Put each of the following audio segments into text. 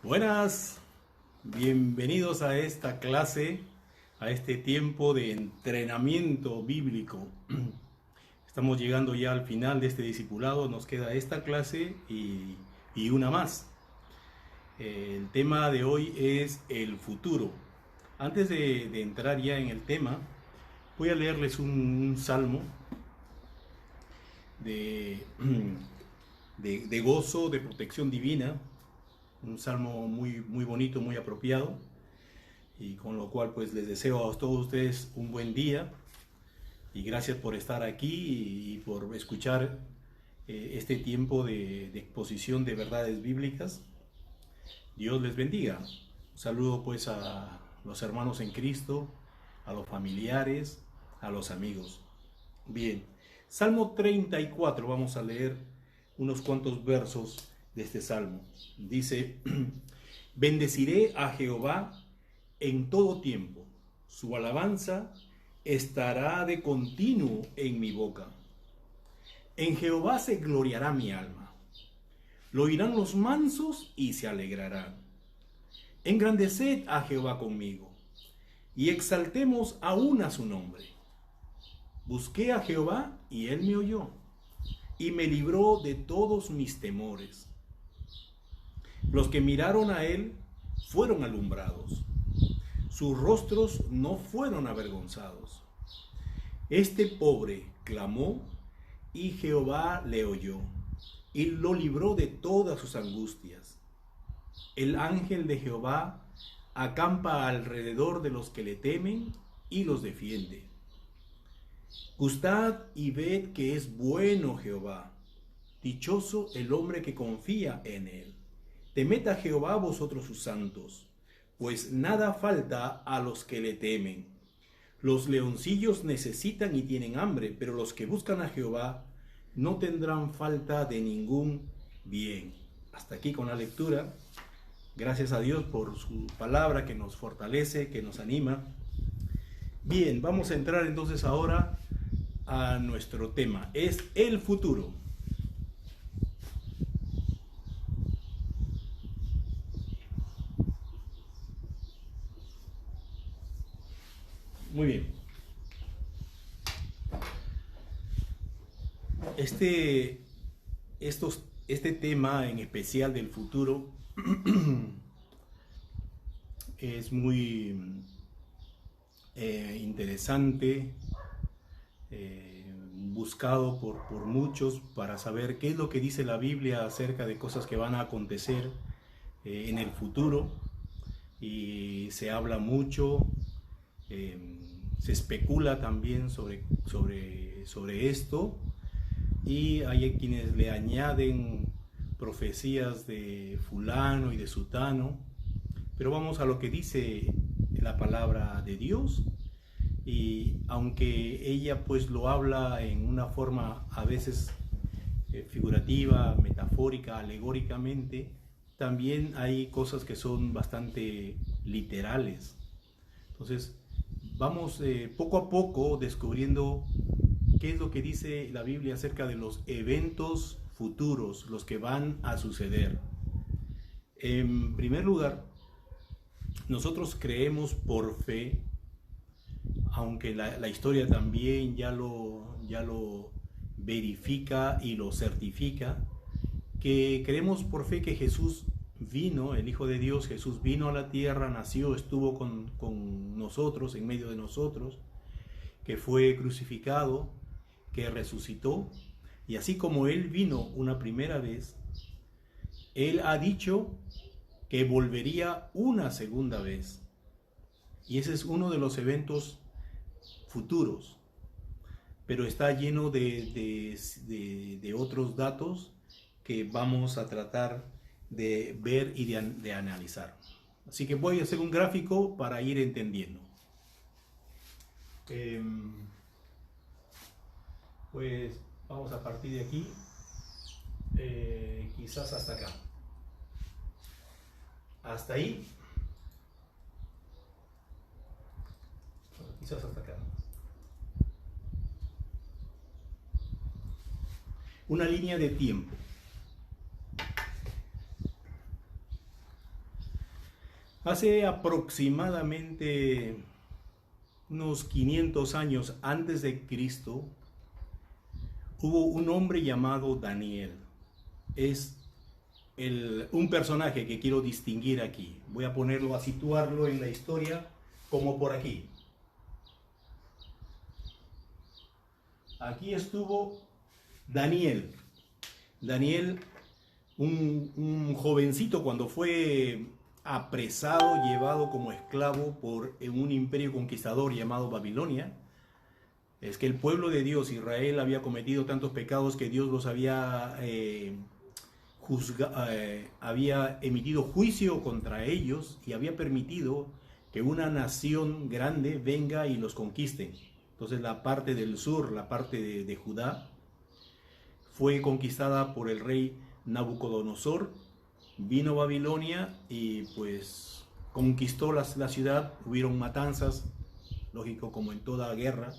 Buenas, bienvenidos a esta clase, a este tiempo de entrenamiento bíblico. Estamos llegando ya al final de este discipulado, nos queda esta clase y una más. El tema de hoy es el futuro. Antes de entrar ya en el tema, voy a leerles un salmo de, de gozo, de protección divina, un salmo muy bonito, muy apropiado, y con lo cual pues les deseo a todos ustedes un buen día y gracias por estar aquí y por escuchar este tiempo de exposición de verdades bíblicas. Dios les bendiga. Un saludo pues a los hermanos en Cristo, a los familiares, a los amigos. Bien, Salmo 34, vamos a leer unos cuantos versos de este salmo. Dice: bendeciré a Jehová en todo tiempo, su alabanza estará de continuo en mi boca. En Jehová se gloriará mi alma, lo oirán los mansos y se alegrarán. Engrandeced a Jehová conmigo, y exaltemos aún a su nombre. Busqué a Jehová y él me oyó, y me libró de todos mis temores. Los que miraron a él fueron alumbrados, sus rostros no fueron avergonzados. Este pobre clamó y Jehová le oyó y lo libró de todas sus angustias. El ángel de Jehová acampa alrededor de los que le temen y los defiende. Gustad y ved que es bueno Jehová, dichoso el hombre que confía en él. Temed a Jehová vosotros sus santos, pues nada falta a los que le temen. Los leoncillos necesitan y tienen hambre, pero los que buscan a Jehová no tendrán falta de ningún bien. Hasta aquí con la lectura. Gracias a Dios por su palabra que nos fortalece, que nos anima. Bien, vamos a entrar entonces ahora a nuestro tema. Es el futuro. Muy bien. Este tema en especial del futuro es muy interesante, buscado por muchos para saber qué es lo que dice la Biblia acerca de cosas que van a acontecer en el futuro. Y se habla mucho, eh, se especula también sobre esto, y hay quienes le añaden profecías de fulano y de sutano, pero vamos a lo que dice la palabra de Dios. Y aunque ella pues lo habla en una forma a veces figurativa, metafórica, alegóricamente, también hay cosas que son bastante literales. Entonces vamos poco a poco descubriendo qué es lo que dice la Biblia acerca de los eventos futuros, los que van a suceder. En primer lugar, nosotros creemos por fe, aunque la historia también ya lo verifica y lo certifica, que creemos por fe que Jesús vino, el Hijo de Dios, Jesús vino a la tierra, nació, estuvo con nosotros, en medio de nosotros, que fue crucificado, que resucitó, y así como Él vino una primera vez, Él ha dicho que volvería una segunda vez. Y ese es uno de los eventos futuros, pero está lleno de otros datos que vamos a tratar de ver y de analizar. Así que voy a hacer un gráfico para ir entendiendo. Pues vamos a partir de aquí, quizás hasta acá. Hasta ahí, quizás hasta acá. Una línea de tiempo. Hace aproximadamente unos 500 años antes de Cristo, hubo un hombre llamado Daniel. Es un personaje que quiero distinguir aquí. Voy a ponerlo, a situarlo en la historia como por aquí. Aquí estuvo Daniel. Daniel, un jovencito, cuando fue apresado, llevado como esclavo por un imperio conquistador llamado Babilonia. Es que el pueblo de Dios, Israel, había cometido tantos pecados que Dios los había había emitido juicio contra ellos y había permitido que una nación grande venga y los conquiste. Entonces la parte del sur, la parte de Judá, fue conquistada por el rey Nabucodonosor. Vino Babilonia y pues conquistó la ciudad. Hubieron matanzas, lógico, como en toda guerra,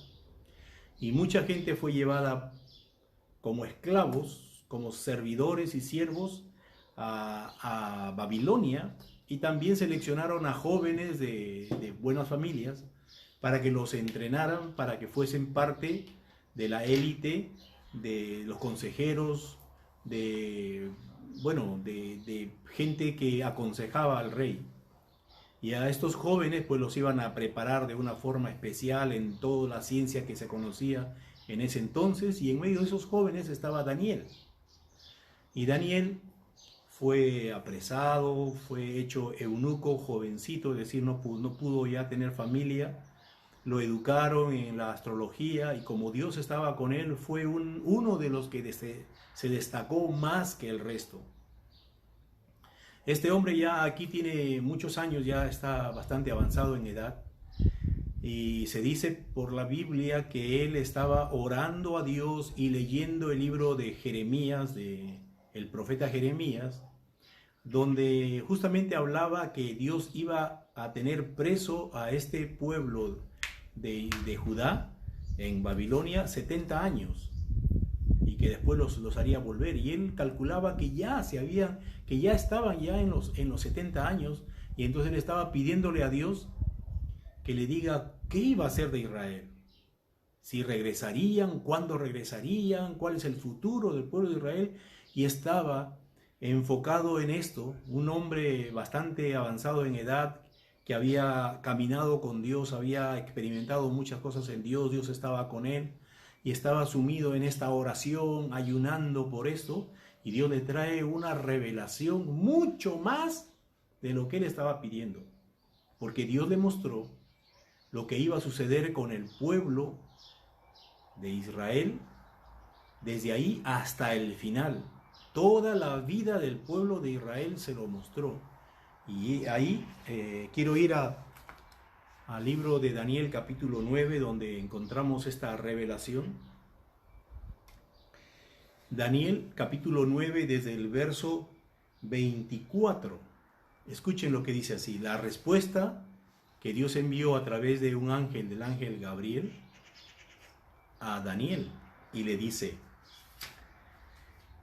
y mucha gente fue llevada como esclavos, como servidores y siervos a Babilonia, y también seleccionaron a jóvenes de buenas familias para que los entrenaran, para que fuesen parte de la élite, de los consejeros, de gente que aconsejaba al rey. Y a estos jóvenes pues los iban a preparar de una forma especial en toda la ciencia que se conocía en ese entonces, y en medio de esos jóvenes estaba Daniel. Y Daniel fue apresado, fue hecho eunuco, jovencito, es decir, no pudo ya tener familia. Lo educaron en la astrología y como Dios estaba con él, fue uno de los que se destacó más que el resto. Este hombre ya aquí tiene muchos años, ya está bastante avanzado en edad, y se dice por la Biblia que él estaba orando a Dios y leyendo el libro de Jeremías, el profeta Jeremías, donde justamente hablaba que Dios iba a tener preso a este pueblo de Judá en Babilonia 70 años, y que después los haría volver. Y él calculaba que ya estaban ya en los 70 años, y entonces él estaba pidiéndole a Dios que le diga qué iba a hacer de Israel, si regresarían, cuándo regresarían, cuál es el futuro del pueblo de Israel. Y estaba enfocado en esto, un hombre bastante avanzado en edad, que había caminado con Dios, había experimentado muchas cosas en Dios, Dios estaba con él, y estaba sumido en esta oración, ayunando por esto, y Dios le trae una revelación mucho más de lo que él estaba pidiendo, porque Dios le mostró lo que iba a suceder con el pueblo de Israel desde ahí hasta el final. Toda la vida del pueblo de Israel se lo mostró. Y ahí quiero ir al libro de Daniel capítulo 9, donde encontramos esta revelación. Daniel capítulo 9, desde el verso 24. Escuchen lo que dice así: la respuesta que Dios envió a través de un ángel, del ángel Gabriel, a Daniel, y le dice: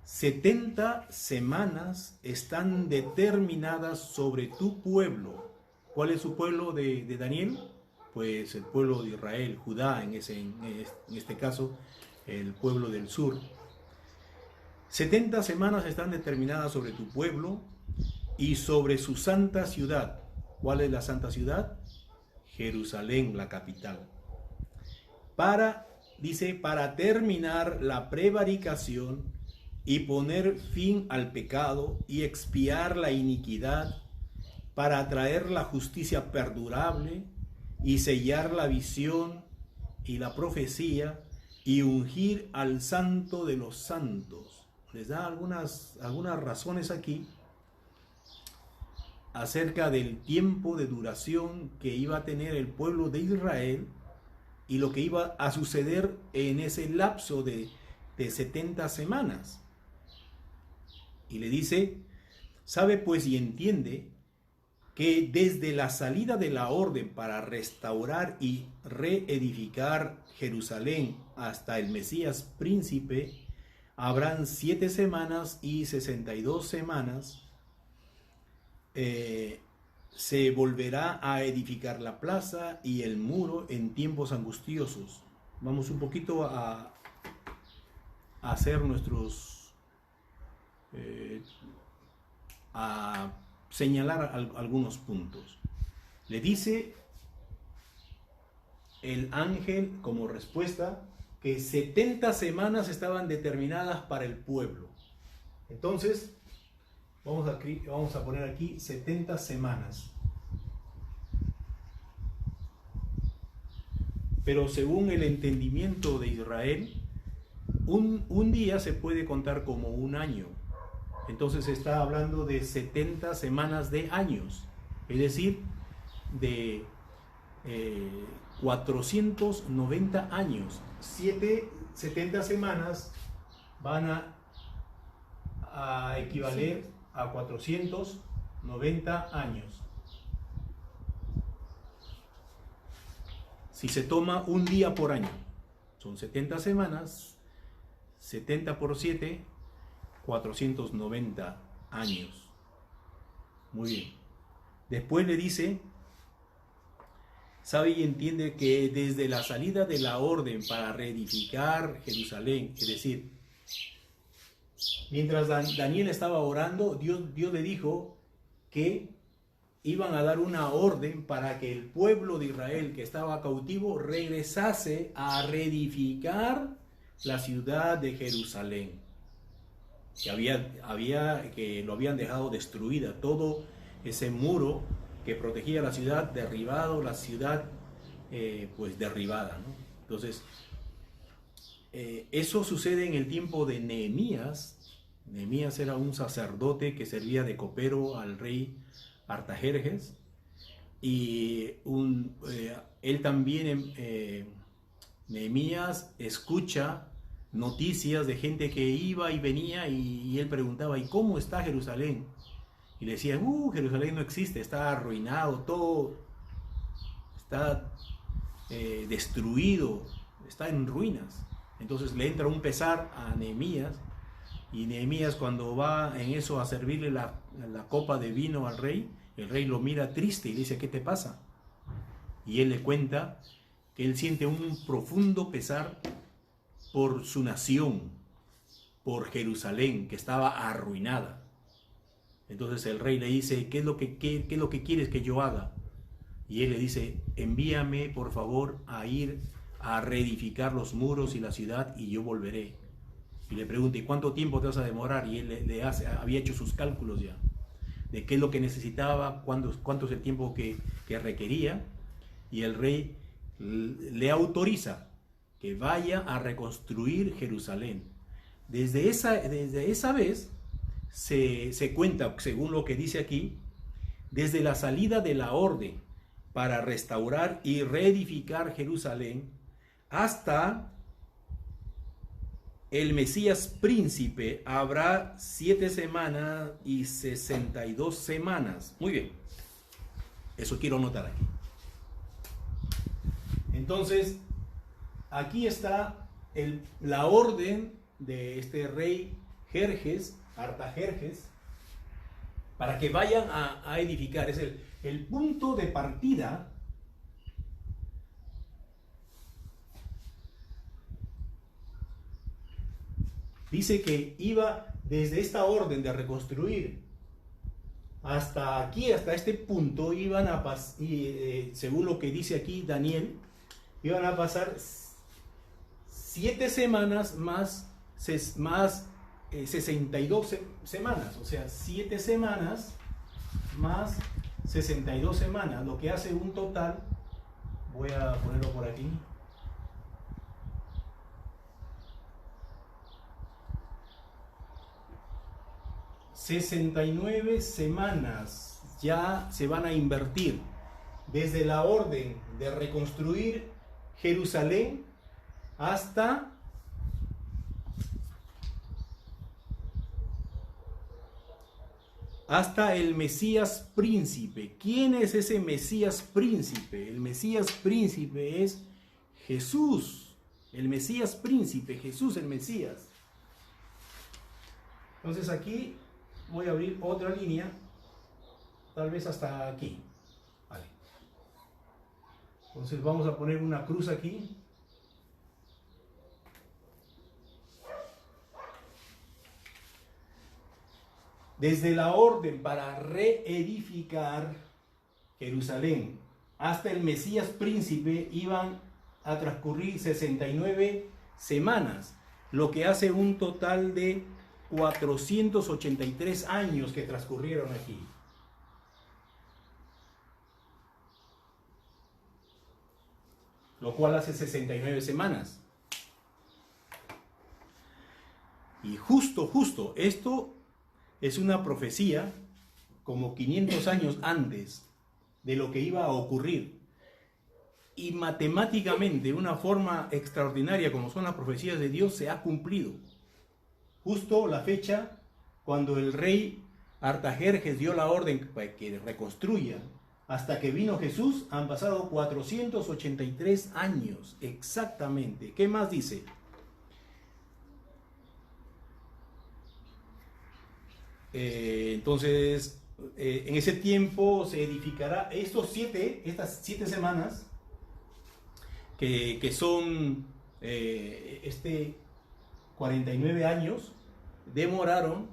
70 semanas están determinadas sobre tu pueblo. ¿Cuál es su pueblo de Daniel? Pues el pueblo de Israel, Judá, en este caso, el pueblo del sur. 70 semanas están determinadas sobre tu pueblo y sobre su santa ciudad. ¿Cuál es la santa ciudad? Jerusalén, la capital. Dice, para terminar la prevaricación y poner fin al pecado y expiar la iniquidad, para traer la justicia perdurable y sellar la visión y la profecía y ungir al santo de los santos. Les da algunas razones aquí acerca del tiempo de duración que iba a tener el pueblo de Israel y lo que iba a suceder en ese lapso de 70 semanas. Y le dice: sabe pues y entiende que desde la salida de la orden para restaurar y reedificar Jerusalén hasta el Mesías príncipe, habrán 7 semanas y 62 semanas se volverá a edificar la plaza y el muro en tiempos angustiosos. Vamos un poquito a hacer nuestros, a señalar algunos puntos. Le dice el ángel como respuesta que 70 semanas estaban determinadas para el pueblo. Entonces, vamos a poner aquí 70 semanas. Pero según el entendimiento de Israel, un día se puede contar como un año. Entonces está hablando de 70 semanas de años, es decir, de 490 años. 70 semanas van a equivaler a 490 años. Si se toma un día por año, son 70 semanas, 70 por 7, 490 años. Muy bien. Después le dice, sabe y entiende que desde la salida de la orden para reedificar Jerusalén, es decir, mientras Daniel estaba orando, Dios le dijo que iban a dar una orden para que el pueblo de Israel que estaba cautivo regresase a reedificar la ciudad de Jerusalén, que lo habían dejado destruida, todo ese muro que protegía la ciudad derribado, la ciudad pues derribada, ¿no? Entonces eso sucede en el tiempo de Nehemías. Nehemías era un sacerdote que servía de copero al rey Artajerjes, y él también, Nehemías, escucha noticias de gente que iba y venía, y él preguntaba, ¿y cómo está Jerusalén? Y le decían, Jerusalén no existe, está arruinado, todo está destruido, está en ruinas. Entonces le entra un pesar a Nehemías, y Nehemías, cuando va en eso a servirle la copa de vino al rey, el rey lo mira triste y le dice, ¿qué te pasa? Y él le cuenta que él siente un profundo pesar por su nación, por Jerusalén, que estaba arruinada. Entonces el rey le dice, ¿qué es lo que quieres que yo haga? Y él le dice, envíame por favor a ir a reedificar los muros y la ciudad, y yo volveré. Y le pregunta, ¿y cuánto tiempo te vas a demorar? Y él había hecho sus cálculos ya, de qué es lo que necesitaba, cuánto es el tiempo que requería, y el rey le autoriza que vaya a reconstruir Jerusalén. Desde esa vez se cuenta, según lo que dice aquí, desde la salida de la orden para restaurar y reedificar Jerusalén hasta el Mesías príncipe, habrá 7 semanas y 62 semanas. Muy bien, eso quiero notar aquí. Entonces, aquí está la orden de este rey Artajerjes, para que vayan a edificar. Es el punto de partida dice que iba desde esta orden de reconstruir hasta aquí, hasta este punto, iban a pasar, según lo que dice aquí Daniel, iban a pasar 7 semanas más 62 semanas, o sea, 7 semanas más 62 semanas, lo que hace un total, voy a ponerlo por aquí, 69 semanas ya se van a invertir desde la orden de reconstruir Jerusalén hasta el Mesías príncipe. ¿Quién es ese Mesías príncipe? El Mesías príncipe es Jesús, el Mesías príncipe, Jesús el Mesías. Entonces aquí voy a abrir otra línea tal vez hasta aquí. Vale. Entonces vamos a poner una cruz aquí. Desde la orden para reedificar Jerusalén hasta el Mesías príncipe iban a transcurrir 69 semanas, lo que hace un total de 483 años que transcurrieron aquí. Lo cual hace 69 semanas. Y justo, esto es una profecía como 500 años antes de lo que iba a ocurrir. Y matemáticamente, de una forma extraordinaria como son las profecías de Dios, se ha cumplido. Justo la fecha cuando el rey Artajerjes dio la orden para que reconstruya, hasta que vino Jesús, han pasado 483 años exactamente. ¿Qué más dice? Entonces, en ese tiempo se edificará estas 7 semanas que son 49 años, demoraron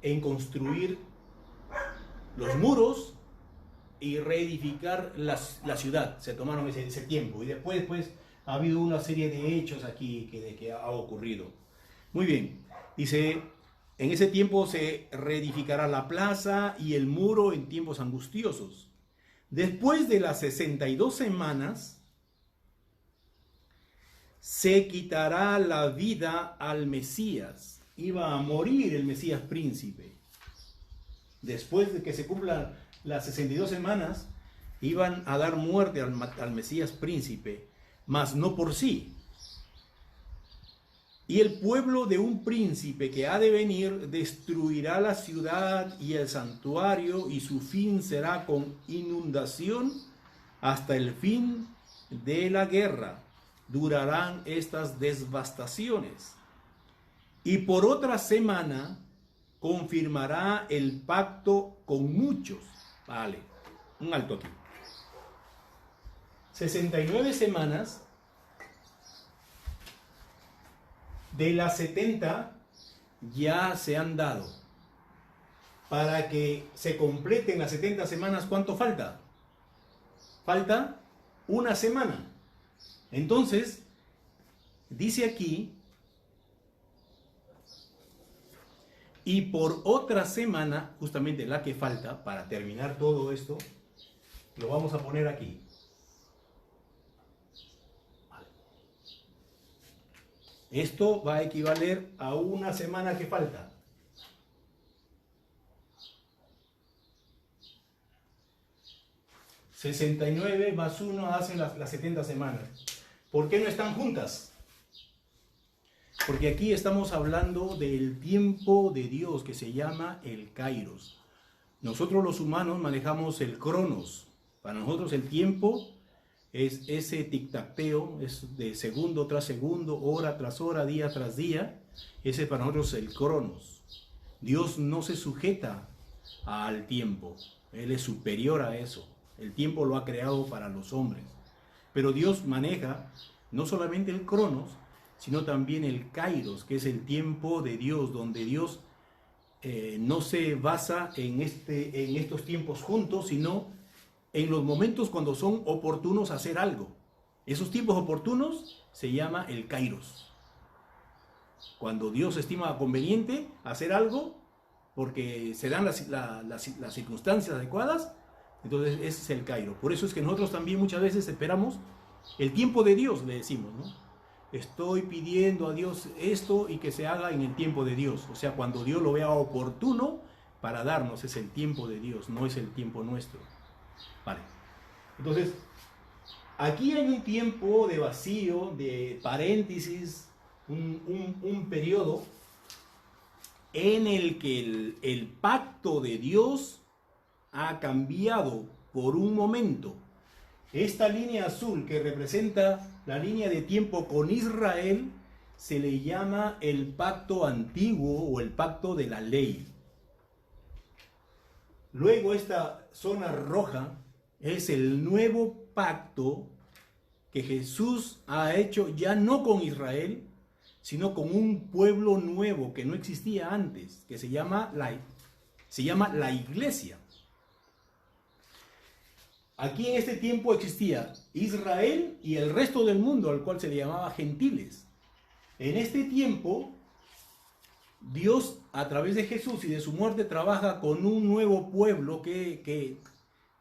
en construir los muros y reedificar la ciudad. Se tomaron ese tiempo, y después pues ha habido una serie de hechos aquí que ha ocurrido. Muy bien, dice: en ese tiempo se reedificará la plaza y el muro en tiempos angustiosos. Después de las 62 semanas, se quitará la vida al Mesías. Iba a morir el Mesías príncipe. Después de que se cumplan las 62 semanas, iban a dar muerte al Mesías príncipe, mas no por sí. Y el pueblo de un príncipe que ha de venir destruirá la ciudad y el santuario, y su fin será con inundación hasta el fin de la guerra. Durarán estas devastaciones. Y por otra semana confirmará el pacto con muchos. Vale, un alto aquí. 69 semanas. De las 70 ya se han dado. Para que se completen las 70 semanas, ¿cuánto falta? Falta una semana. Entonces, dice aquí: y por otra semana, justamente la que falta para terminar todo esto, lo vamos a poner aquí. Esto va a equivaler a una semana que falta. ...69 más 1 hacen las 70 semanas. ¿Por qué no están juntas? Porque aquí estamos hablando del tiempo de Dios, que se llama el Kairos. Nosotros los humanos manejamos el Cronos. Para nosotros el tiempo es ese tic-tacteo, es de segundo tras segundo, hora tras hora, día tras día. Ese para nosotros es el Cronos. Dios no se sujeta al tiempo. Él es superior a eso. El tiempo lo ha creado para los hombres. Pero Dios maneja no solamente el Cronos, sino también el Kairos, que es el tiempo de Dios, donde Dios no se basa en estos tiempos juntos, sino en los momentos cuando son oportunos hacer algo. Esos tiempos oportunos se llama el Kairos. Cuando Dios estima conveniente hacer algo, porque se dan las circunstancias adecuadas, entonces ese es el Kairos. Por eso es que nosotros también muchas veces esperamos el tiempo de Dios, le decimos, ¿no? Estoy pidiendo a Dios esto y que se haga en el tiempo de Dios. O sea, cuando Dios lo vea oportuno para darnos, es el tiempo de Dios, no es el tiempo nuestro. Vale. Entonces, aquí hay un tiempo de vacío, de paréntesis, un periodo en el que el pacto de Dios ha cambiado por un momento. Esta línea azul que representa la línea de tiempo con Israel se le llama el pacto antiguo o el pacto de la ley. Luego esta zona roja es el nuevo pacto que Jesús ha hecho ya no con Israel, sino con un pueblo nuevo que no existía antes, que se llama la iglesia. Aquí en este tiempo existía Israel y el resto del mundo, al cual se le llamaba gentiles. En este tiempo, Dios, a través de Jesús y de su muerte, trabaja con un nuevo pueblo que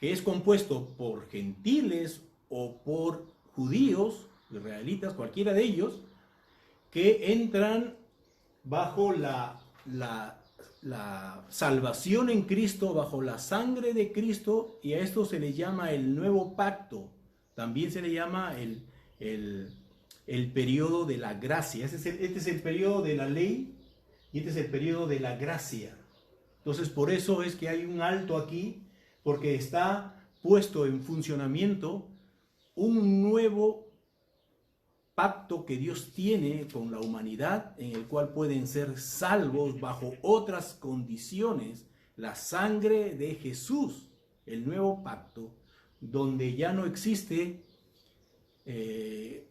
es compuesto por gentiles o por judíos, israelitas, cualquiera de ellos, que entran bajo la salvación en Cristo, bajo la sangre de Cristo, y a esto se le llama el nuevo pacto. También se le llama el periodo de la gracia. Este es el periodo de la ley y este es el periodo de la gracia. Entonces, por eso es que hay un alto aquí, porque está puesto en funcionamiento un nuevo pacto que Dios tiene con la humanidad, en el cual pueden ser salvos bajo otras condiciones. La sangre de Jesús, el nuevo pacto, donde ya no existe, en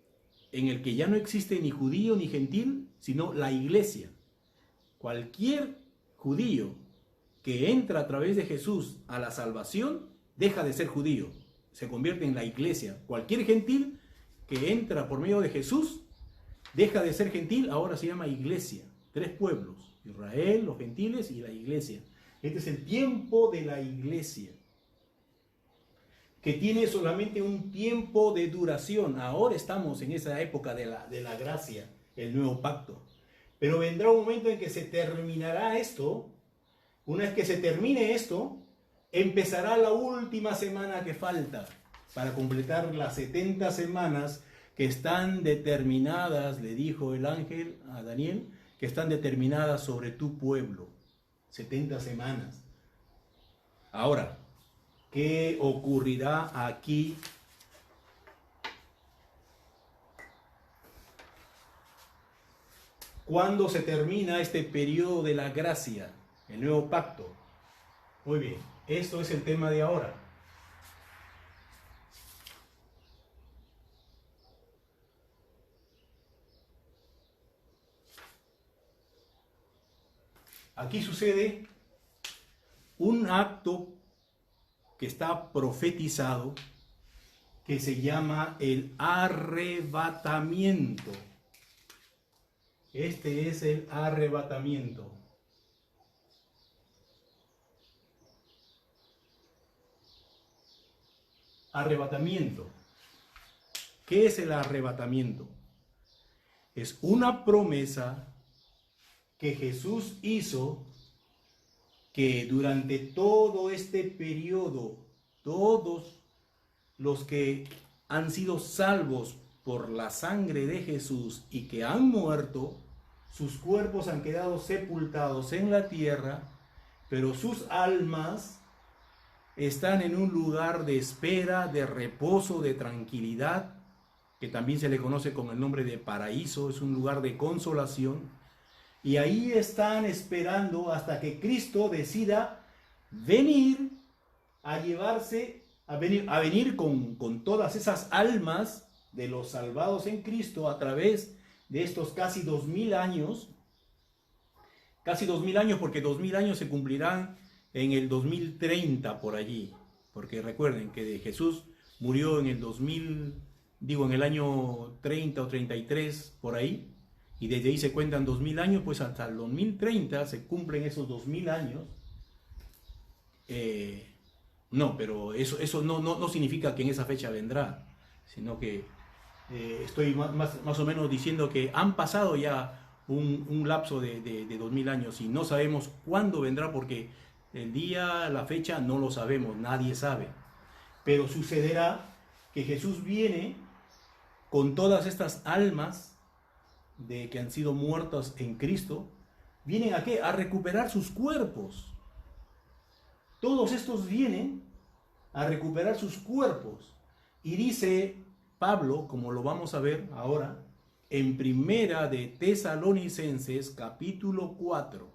el que ya no existe ni judío ni gentil, sino la iglesia. Cualquier judío que entra a través de Jesús a la salvación, deja de ser judío, se convierte en la iglesia. Cualquier gentil que entra por medio de Jesús, deja de ser gentil, ahora se llama iglesia. 3 pueblos, Israel, los gentiles y la iglesia. Este es el tiempo de la iglesia, que tiene solamente un tiempo de duración. Ahora estamos en esa época de la gracia, el nuevo pacto. Pero vendrá un momento en que se terminará esto. Una vez que se termine esto, empezará la última semana que falta para completar las 70 semanas que están determinadas, le dijo el ángel a Daniel, que están determinadas sobre tu pueblo. 70 semanas. Ahora, ¿qué ocurrirá aquí? ¿Cuándo se termina este periodo de la gracia, el nuevo pacto? Muy bien, esto es el tema de ahora. Aquí sucede un acto que está profetizado, que se llama el arrebatamiento. Este es el arrebatamiento. Arrebatamiento. ¿Qué es el arrebatamiento? Es una promesa que Jesús hizo, que durante todo este periodo, todos los que han sido salvos por la sangre de Jesús y que han muerto, sus cuerpos han quedado sepultados en la tierra, pero sus almas están en un lugar de espera, de reposo, de tranquilidad, que también se le conoce con el nombre de paraíso. Es un lugar de consolación. Y ahí están esperando hasta que Cristo decida venir a llevarse, a venir con todas esas almas de los salvados en Cristo a través de estos casi 2000 años. Casi 2000 años, porque 2000 años se cumplirán en el 2030 por allí. Porque recuerden que Jesús murió en el en el año 30 o 33 por ahí. Y desde ahí se cuentan 2000 años, pues hasta el 2030 se cumplen esos 2000 años. No, pero eso no significa que en esa fecha vendrá, sino que estoy más o menos diciendo que han pasado ya un lapso de 2000 años y no sabemos cuándo vendrá, porque el día, la fecha no lo sabemos, nadie sabe. Pero sucederá que Jesús viene con todas estas almas de que han sido muertos en Cristo. ¿Vienen a qué? A recuperar sus cuerpos. Todos estos vienen a recuperar sus cuerpos. Y dice Pablo, como lo vamos a ver ahora, en Primera de Tesalonicenses, capítulo 4,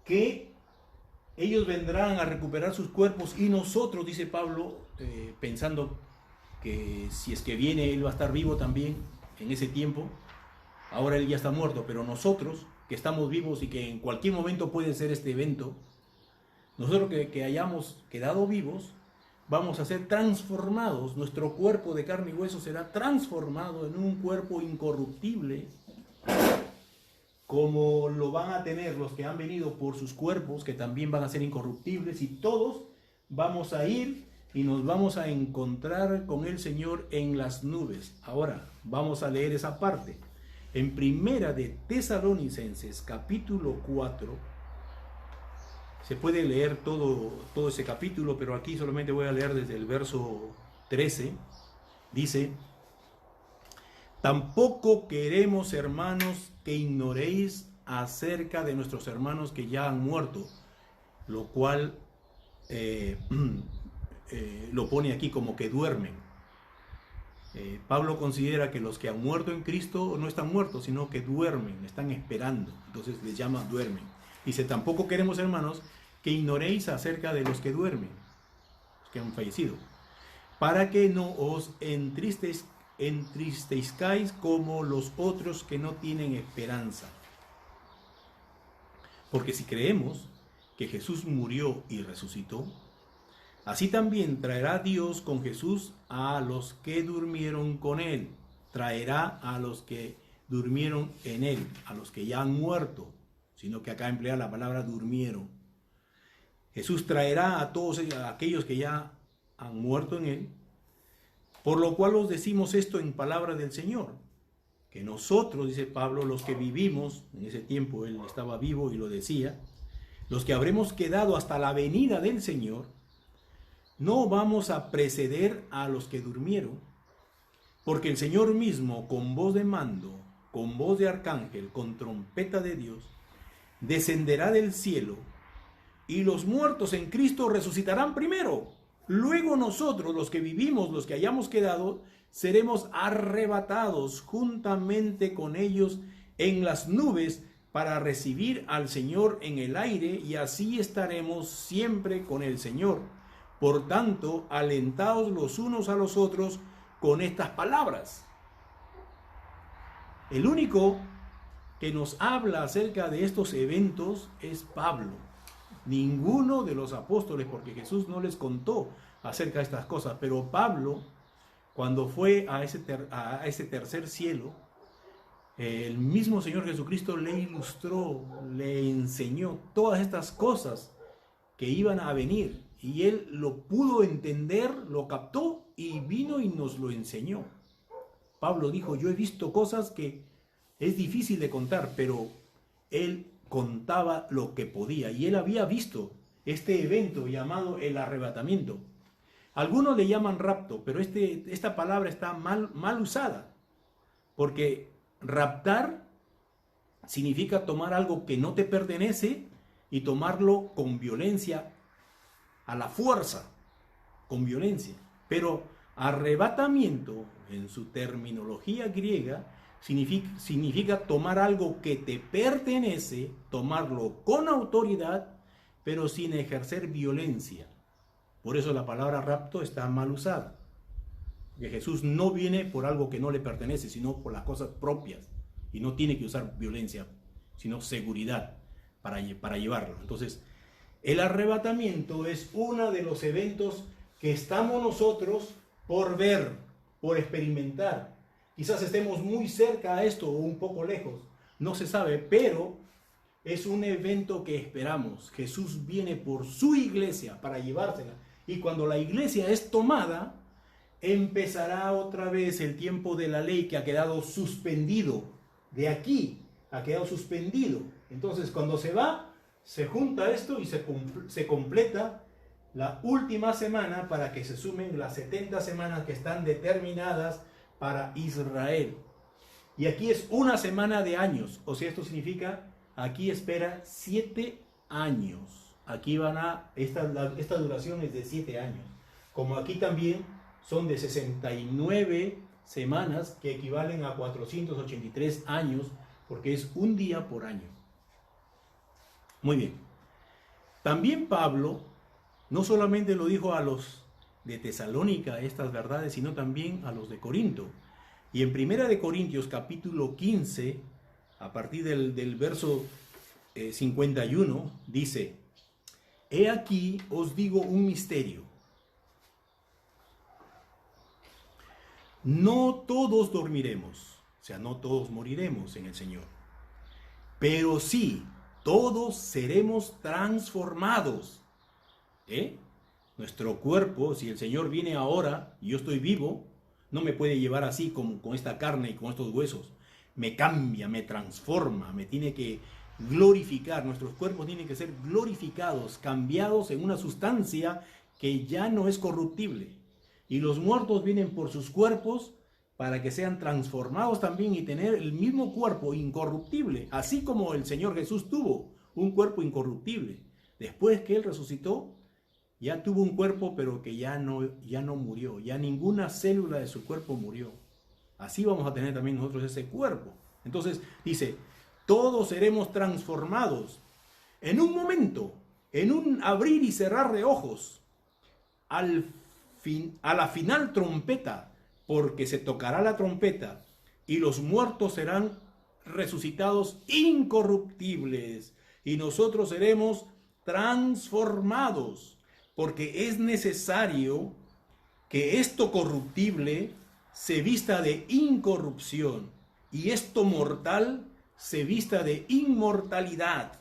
que ellos vendrán a recuperar sus cuerpos y nosotros, dice Pablo, pensando que si es que viene él va a estar vivo también en ese tiempo. Ahora él ya está muerto, pero nosotros que estamos vivos y que en cualquier momento puede ser este evento, nosotros que hayamos quedado vivos, vamos a ser transformados. Nuestro cuerpo de carne y hueso será transformado en un cuerpo incorruptible, como lo van a tener los que han venido por sus cuerpos, que también van a ser incorruptibles, y todos vamos a ir y nos vamos a encontrar con el Señor en las nubes. Ahora vamos a leer esa parte. En Primera de Tesalonicenses, capítulo 4, se puede leer todo ese capítulo, pero aquí solamente voy a leer desde el verso 13. Dice: tampoco queremos, hermanos, que ignoréis acerca de nuestros hermanos que ya han muerto, lo cual lo pone aquí como que duermen. Pablo considera que los que han muerto en Cristo no están muertos, sino que duermen, están esperando. Entonces les llama duermen. Dice: tampoco queremos, hermanos, que ignoréis acerca de los que duermen, los que han fallecido, para que no os entristezcáis como los otros que no tienen esperanza. Porque si creemos que Jesús murió y resucitó, así también traerá Dios con Jesús a los que durmieron con él. Traerá a los que durmieron en él, a los que ya han muerto, sino que acá emplea la palabra durmieron. Jesús traerá a todos aquellos que ya han muerto en él, por lo cual os decimos esto en palabra del Señor, que nosotros, dice Pablo, los que vivimos, en ese tiempo él estaba vivo y lo decía, los que habremos quedado hasta la venida del Señor, no vamos a preceder a los que durmieron, porque el Señor mismo, con voz de mando, con voz de arcángel, con trompeta de Dios, descenderá del cielo, y los muertos en Cristo resucitarán primero. Luego nosotros, los que vivimos, los que hayamos quedado, seremos arrebatados juntamente con ellos en las nubes para recibir al Señor en el aire, y así estaremos siempre con el Señor. Por tanto, alentaos los unos a los otros con estas palabras. El único que nos habla acerca de estos eventos es Pablo. Ninguno de los apóstoles, porque Jesús no les contó acerca de estas cosas, pero Pablo, cuando fue a ese tercer cielo, el mismo Señor Jesucristo le ilustró, le enseñó todas estas cosas que iban a venir, y él lo pudo entender, lo captó y vino y nos lo enseñó. Pablo dijo: yo he visto cosas que es difícil de contar, pero él contaba lo que podía, y él había visto este evento llamado el arrebatamiento. Algunos le llaman rapto, pero esta palabra está mal usada, porque raptar significa tomar algo que no te pertenece y tomarlo con violencia, a la fuerza, con violencia. Pero arrebatamiento, en su terminología griega, significa tomar algo que te pertenece, tomarlo con autoridad, pero sin ejercer violencia. Por eso la palabra rapto está mal usada. Que Jesús no viene por algo que no le pertenece, sino por las cosas propias. Y no tiene que usar violencia, sino seguridad para llevarlo. Entonces, el arrebatamiento es uno de los eventos que estamos nosotros por ver, por experimentar. Quizás estemos muy cerca a esto o un poco lejos, no se sabe, pero es un evento que esperamos. Jesús viene por su iglesia para llevársela, y cuando la iglesia es tomada, empezará otra vez el tiempo de la ley que ha quedado suspendido. De aquí ha quedado suspendido. Entonces, cuando se va, se junta esto y se completa la última semana para que se sumen las 70 semanas que están determinadas para Israel. Y aquí es una semana de años, o sea, esto significa, aquí espera 7 años. Aquí esta duración es de 7 años. Como aquí también son de 69 semanas, que equivalen a 483 años, porque es un día por año. Muy bien. También Pablo no solamente lo dijo a los de Tesalónica estas verdades, sino también a los de Corinto. Y en Primera de Corintios capítulo 15, a partir del verso 51, dice: He aquí os digo un misterio. No todos dormiremos, o sea, no todos moriremos en el Señor, pero sí, todos seremos transformados. Nuestro cuerpo, si el Señor viene ahora y yo estoy vivo, no me puede llevar así como con esta carne y con estos huesos. Me cambia, me transforma, me tiene que glorificar. Nuestros cuerpos tienen que ser glorificados, cambiados en una sustancia que ya no es corruptible. Y los muertos vienen por sus cuerpos para que sean transformados también y tener el mismo cuerpo incorruptible, así como el Señor Jesús tuvo un cuerpo incorruptible. Después que Él resucitó, ya tuvo un cuerpo, pero que ya no murió, ya ninguna célula de su cuerpo murió. Así vamos a tener también nosotros ese cuerpo. Entonces dice, todos seremos transformados en un momento, en un abrir y cerrar de ojos, a la final trompeta, porque se tocará la trompeta y los muertos serán resucitados incorruptibles y nosotros seremos transformados, porque es necesario que esto corruptible se vista de incorrupción y esto mortal se vista de inmortalidad.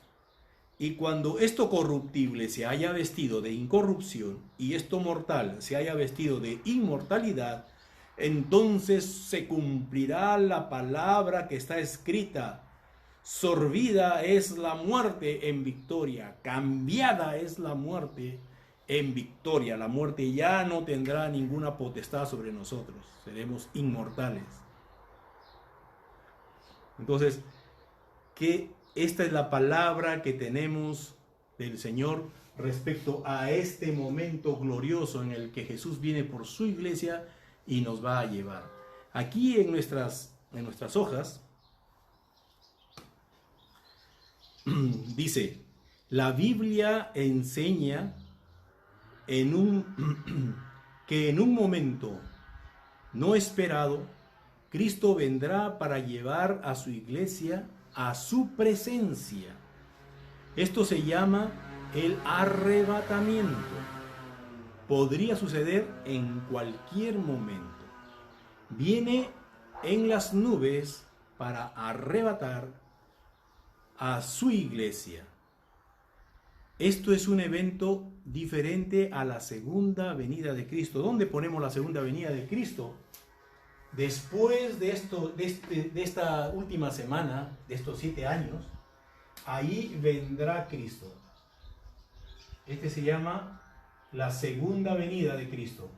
Y cuando esto corruptible se haya vestido de incorrupción y esto mortal se haya vestido de inmortalidad, entonces se cumplirá la palabra que está escrita: sorbida es la muerte en victoria, cambiada es la muerte en victoria. La muerte ya no tendrá ninguna potestad sobre nosotros, seremos inmortales. Entonces, esta es la palabra que tenemos del Señor respecto a este momento glorioso en el que Jesús viene por su iglesia y nos va a llevar. Aquí en nuestras hojas dice: la Biblia enseña que en un momento no esperado, Cristo vendrá para llevar a su iglesia a su presencia. Esto se llama el arrebatamiento. Podría suceder en cualquier momento. Viene en las nubes para arrebatar a su iglesia. Esto es un evento diferente a la segunda venida de Cristo. ¿Dónde ponemos la segunda venida de Cristo? Después de esta última semana, de estos 7 años, ahí vendrá Cristo. Este se llama la segunda venida de Cristo.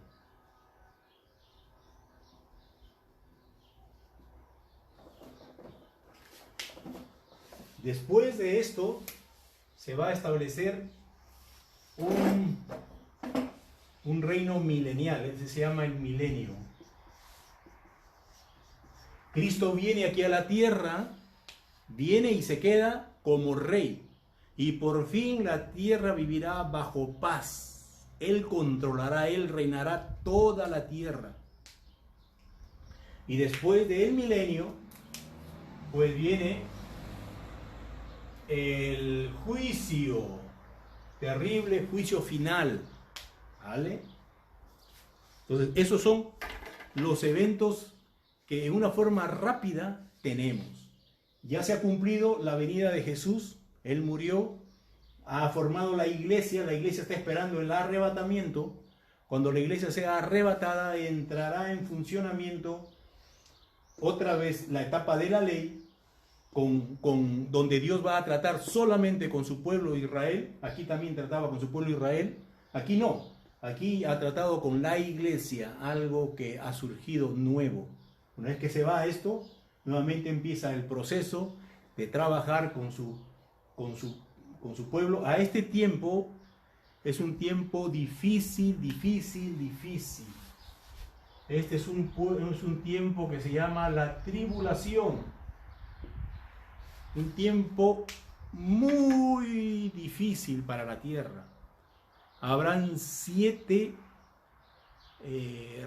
Después de esto, se va a establecer un reino milenial, ese se llama el milenio. Cristo viene aquí a la tierra, viene y se queda como rey, y por fin la tierra vivirá bajo paz. Él controlará, Él reinará toda la tierra. Y después del milenio, pues viene el juicio, terrible juicio final, ¿vale? Entonces, esos son los eventos que en una forma rápida tenemos. Ya se ha cumplido la venida de Jesús, Él murió, ha formado la iglesia está esperando el arrebatamiento. Cuando la iglesia sea arrebatada, entrará en funcionamiento otra vez la etapa de la ley, donde Dios va a tratar solamente con su pueblo Israel. Aquí también trataba con su pueblo Israel, aquí no, aquí ha tratado con la iglesia, algo que ha surgido nuevo. Una vez que se va esto, nuevamente empieza el proceso de trabajar con su pueblo. A este tiempo es un tiempo difícil. Este es un tiempo que se llama la tribulación. Un tiempo muy difícil para la tierra. Habrán 7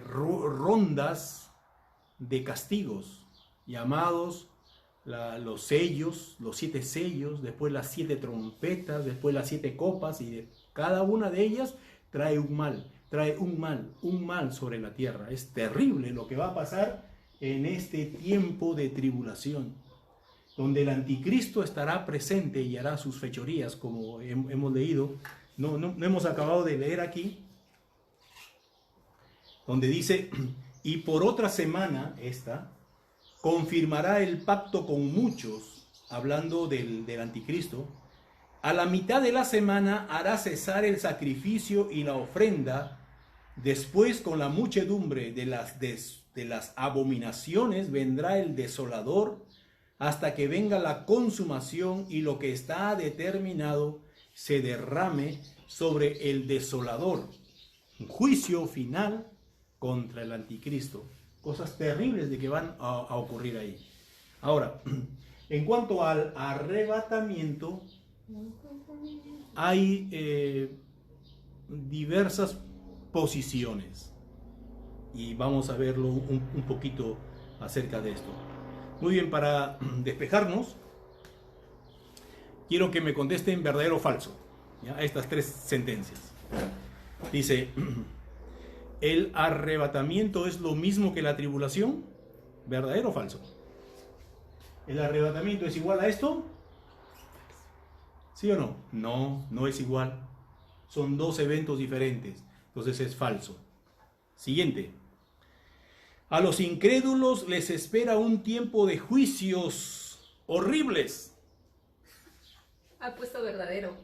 rondas de castigos, llamados los sellos, los 7 sellos, después las 7 trompetas, después las 7 copas, y cada una de ellas trae un mal sobre la tierra. Es terrible lo que va a pasar en este tiempo de tribulación, donde el anticristo estará presente y hará sus fechorías, como hemos leído. No hemos acabado de leer aquí, donde dice: y por otra semana confirmará el pacto con muchos, hablando del anticristo. A la mitad de la semana hará cesar el sacrificio y la ofrenda. Después, con la muchedumbre de las abominaciones, vendrá el desolador, hasta que venga la consumación y lo que está determinado se derrame sobre el desolador. Un juicio final contra el anticristo. Cosas terribles de que van a ocurrir ahí. Ahora, en cuanto al arrebatamiento, hay diversas posiciones, y vamos a verlo un poquito acerca de esto. Muy bien, para despejarnos, quiero que me contesten verdadero o falso, ¿ya? Estas 3 sentencias. Dice: ¿el arrebatamiento es lo mismo que la tribulación? ¿Verdadero o falso? ¿El arrebatamiento es igual a esto? ¿Sí o no? No, no es igual. Son 2 eventos diferentes. Entonces es falso. Siguiente. A los incrédulos les espera un tiempo de juicios horribles. Ha puesto verdadero.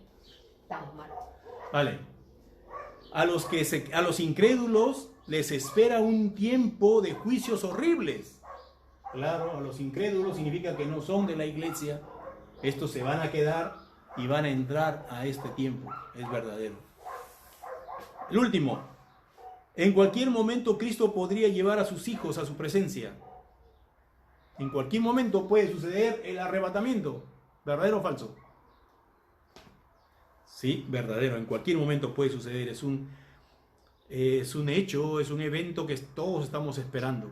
Tan malo. Vale. A los incrédulos les espera un tiempo de juicios horribles. Claro, a los incrédulos significa que no son de la iglesia. Estos se van a quedar y van a entrar a este tiempo. Es verdadero. El último. En cualquier momento Cristo podría llevar a sus hijos a su presencia. En cualquier momento puede suceder el arrebatamiento. ¿Verdadero o falso? Sí, verdadero. En cualquier momento puede suceder. Es un hecho, es un evento que todos estamos esperando.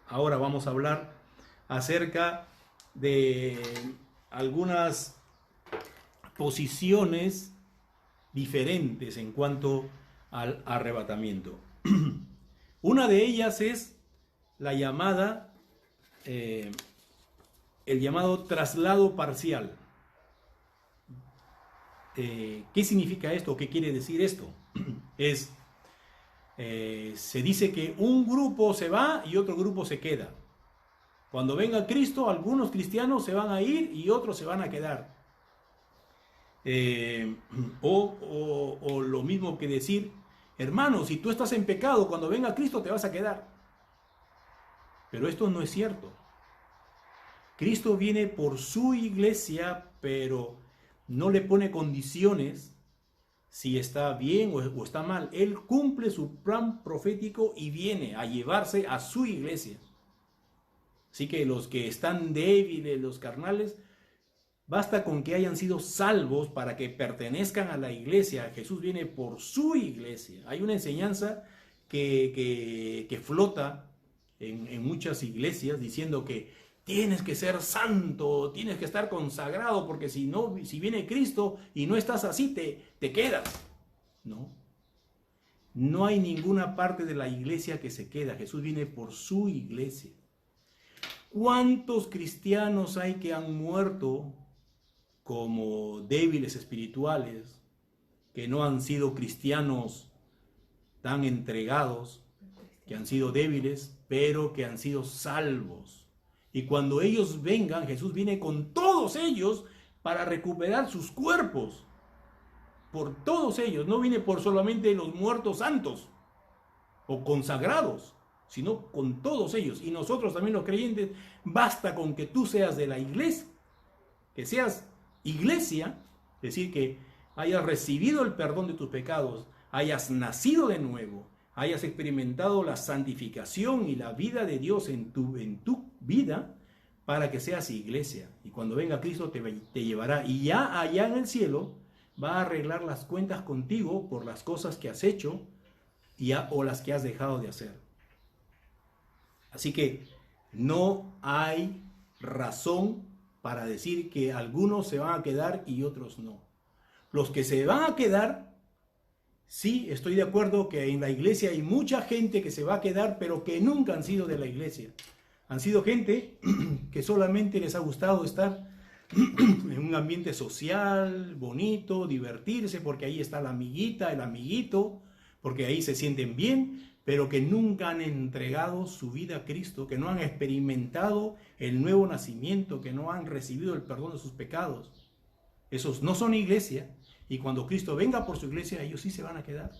Ahora vamos a hablar acerca de algunas posiciones diferentes en cuanto al arrebatamiento. Una de ellas es la llamada, el llamado traslado parcial. ¿Qué significa esto? ¿Qué quiere decir esto? Se dice que un grupo se va y otro grupo se queda. Cuando venga Cristo, algunos cristianos se van a ir y otros se van a quedar. O lo mismo que decir: hermano, si tú estás en pecado, cuando venga Cristo te vas a quedar. Pero esto no es cierto. Cristo viene por su iglesia, pero no le pone condiciones si está bien o está mal. Él cumple su plan profético y viene a llevarse a su iglesia. Así que los que están débiles, los carnales, basta con que hayan sido salvos para que pertenezcan a la iglesia. Jesús viene por su iglesia. Hay una enseñanza que flota en muchas iglesias diciendo que tienes que ser santo, tienes que estar consagrado, porque si viene Cristo y no estás así, te quedas. No hay ninguna parte de la iglesia que se queda. Jesús viene por su iglesia. ¿Cuántos cristianos hay que han muerto como débiles espirituales, que no han sido cristianos tan entregados, que han sido débiles, pero que han sido salvos? Y cuando ellos vengan, Jesús viene con todos ellos para recuperar sus cuerpos. Por todos ellos. No viene por solamente los muertos santos o consagrados, sino con todos ellos. Y nosotros también, los creyentes, basta con que tú seas de la iglesia, que seas iglesia, es decir, que hayas recibido el perdón de tus pecados, hayas nacido de nuevo, hayas experimentado la santificación y la vida de Dios en tu vida, para que seas iglesia. Y cuando venga Cristo te llevará. Y ya allá en el cielo va a arreglar las cuentas contigo por las cosas que has hecho o las que has dejado de hacer. Así que no hay razón para decir que algunos se van a quedar y otros no. Los que se van a quedar, sí, estoy de acuerdo que en la iglesia hay mucha gente que se va a quedar, pero que nunca han sido de la iglesia. Han sido gente que solamente les ha gustado estar en un ambiente social, bonito, divertirse, porque ahí está la amiguita, el amiguito, porque ahí se sienten bien, pero que nunca han entregado su vida a Cristo, que no han experimentado el nuevo nacimiento, que no han recibido el perdón de sus pecados. Esos no son iglesia, y cuando Cristo venga por su iglesia, ellos sí se van a quedar.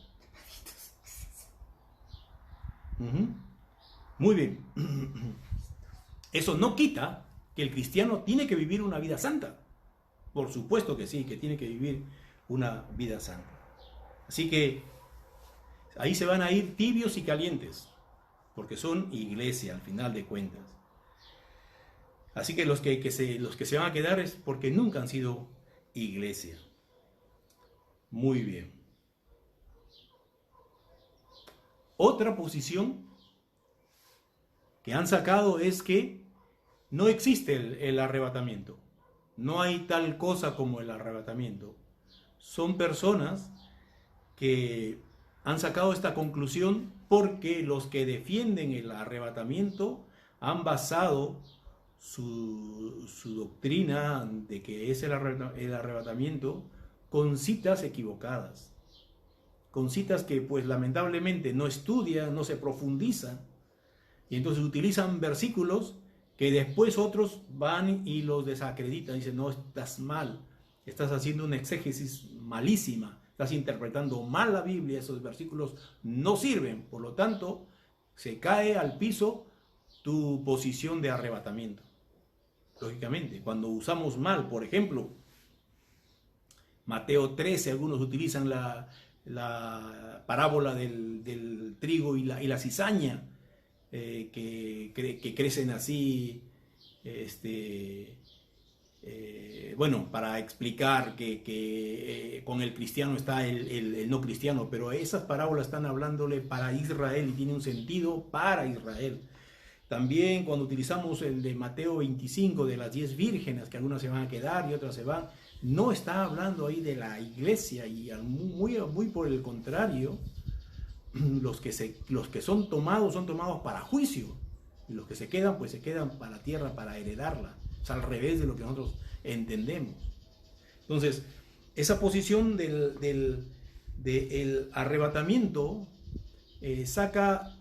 Muy bien. Eso no quita que el cristiano tiene que vivir una vida santa. Por supuesto que sí, que tiene que vivir una vida santa. Así que ahí se van a ir tibios y calientes, porque son iglesia al final de cuentas. Así que los que se van a quedar es porque nunca han sido iglesia. Muy bien. Otra posición que han sacado es que no existe el arrebatamiento. No hay tal cosa como el arrebatamiento. Son personas que han sacado esta conclusión porque los que defienden el arrebatamiento han basado su doctrina de que es el arrebatamiento con citas equivocadas, con citas que pues lamentablemente no estudian, no se profundizan, y entonces utilizan versículos que después otros van y los desacreditan, dicen, no, estás mal, estás haciendo una exégesis malísima, estás interpretando mal la Biblia, esos versículos no sirven, por lo tanto, se cae al piso tu posición de arrebatamiento. Lógicamente, cuando usamos mal, por ejemplo, Mateo 13, algunos utilizan la parábola del trigo y la cizaña, que crecen así, para explicar que con el cristiano está el no cristiano, pero esas parábolas están hablándole para Israel y tiene un sentido para Israel. También cuando utilizamos el de Mateo 25, de las 10 vírgenes, que algunas se van a quedar y otras se van, no está hablando ahí de la iglesia, y muy por el contrario, los que son tomados para juicio, y los que se quedan, pues se quedan para la tierra, para heredarla. Es al revés de lo que nosotros entendemos. Entonces, esa posición del arrebatamiento saca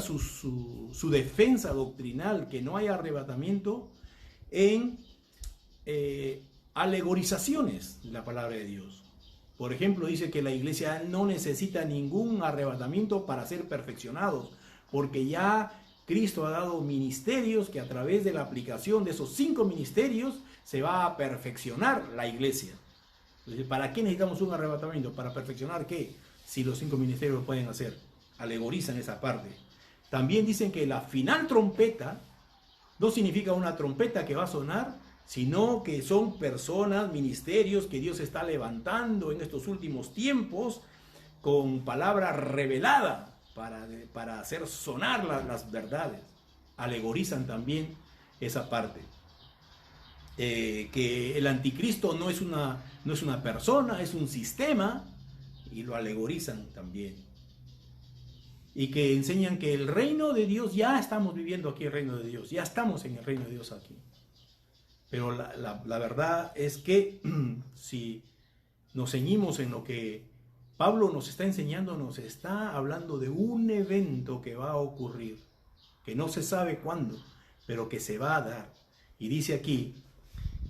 su defensa doctrinal, que no hay arrebatamiento, en alegorizaciones de la palabra de Dios. Por ejemplo, dice que la iglesia no necesita ningún arrebatamiento para ser perfeccionados, porque ya Cristo ha dado ministerios que a través de la aplicación de esos 5 ministerios se va a perfeccionar la iglesia. Entonces, ¿para qué necesitamos un arrebatamiento? ¿Para perfeccionar qué? Si los 5 ministerios lo pueden hacer. Alegorizan esa parte. También dicen que la final trompeta no significa una trompeta que va a sonar, sino que son personas, ministerios que Dios está levantando en estos últimos tiempos con palabra revelada para hacer sonar las verdades. Alegorizan también esa parte. Que el anticristo no es una persona, es un sistema, y lo alegorizan también. Y que enseñan que el reino de Dios, ya estamos viviendo aquí el reino de Dios, ya estamos en el reino de Dios aquí. Pero la verdad es que si nos ceñimos en lo que Pablo nos está enseñando, nos está hablando de un evento que va a ocurrir, que no se sabe cuándo, pero que se va a dar. Y dice aquí,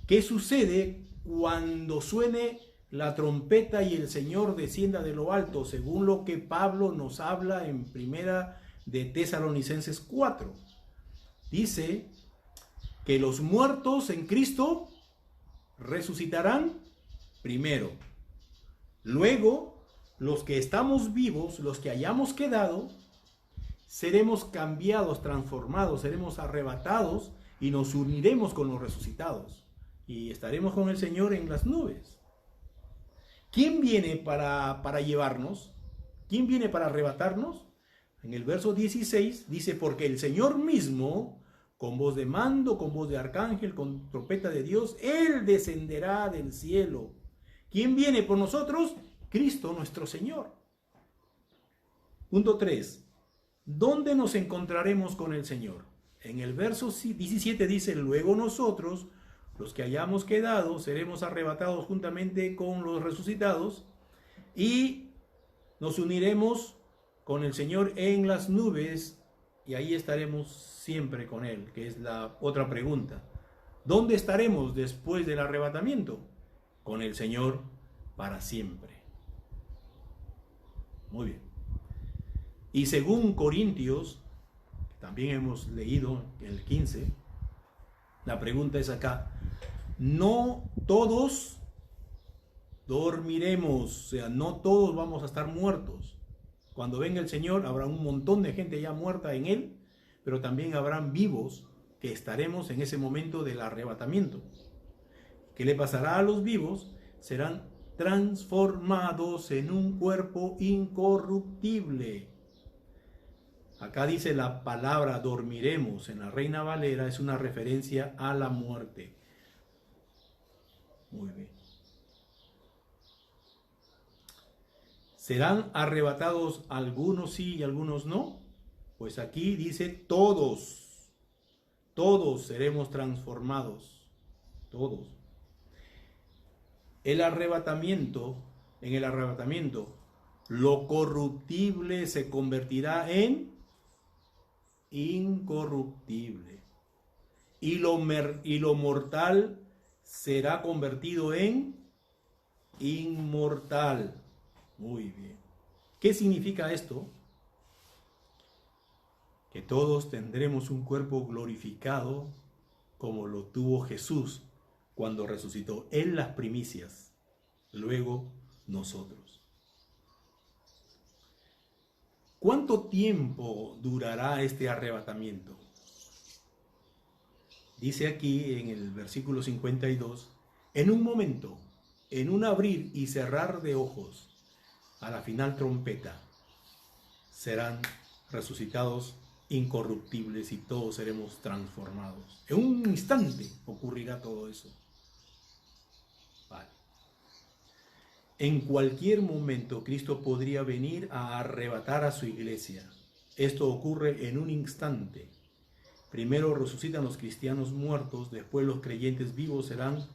¿qué sucede cuando suene la trompeta y el Señor descienda de lo alto? Según lo que Pablo nos habla en Primera de Tesalonicenses 4. Dice que los muertos en Cristo resucitarán primero. Luego, los que estamos vivos, los que hayamos quedado, seremos cambiados, transformados, seremos arrebatados y nos uniremos con los resucitados y estaremos con el Señor en las nubes. ¿Quién viene para llevarnos? ¿Quién viene para arrebatarnos? En el verso 16 dice, porque el Señor mismo, con voz de mando, con voz de arcángel, con trompeta de Dios, Él descenderá del cielo. ¿Quién viene por nosotros? Cristo nuestro Señor. Punto 3. ¿Dónde nos encontraremos con el Señor? En el verso 17 dice, luego nosotros, los que hayamos quedado, seremos arrebatados juntamente con los resucitados y nos uniremos con el Señor en las nubes y ahí estaremos siempre con Él, que es la otra pregunta. ¿Dónde estaremos después del arrebatamiento? Con el Señor para siempre. Muy bien. Y según Corintios, también hemos leído el 15, la pregunta es acá, no todos dormiremos, o sea, no todos vamos a estar muertos. Cuando venga el Señor habrá un montón de gente ya muerta en Él, pero también habrán vivos que estaremos en ese momento del arrebatamiento. ¿Qué le pasará a los vivos? Serán transformados en un cuerpo incorruptible. Acá dice la palabra dormiremos en la Reina Valera, es una referencia a la muerte. Muy bien. ¿Serán arrebatados algunos sí y algunos no? Pues aquí dice todos seremos transformados, todos. En el arrebatamiento, lo corruptible se convertirá en incorruptible y lo mortal será convertido en inmortal. Muy bien. ¿Qué significa esto? Que todos tendremos un cuerpo glorificado como lo tuvo Jesús cuando resucitó. Él las primicias, luego nosotros. ¿Cuánto tiempo durará este arrebatamiento? Dice aquí en el versículo 52, en un momento, en un abrir y cerrar de ojos, a la final trompeta, serán resucitados incorruptibles y todos seremos transformados. En un instante ocurrirá todo eso. Vale. En cualquier momento Cristo podría venir a arrebatar a su iglesia. Esto ocurre en un instante. Primero resucitan los cristianos muertos, después los creyentes vivos serán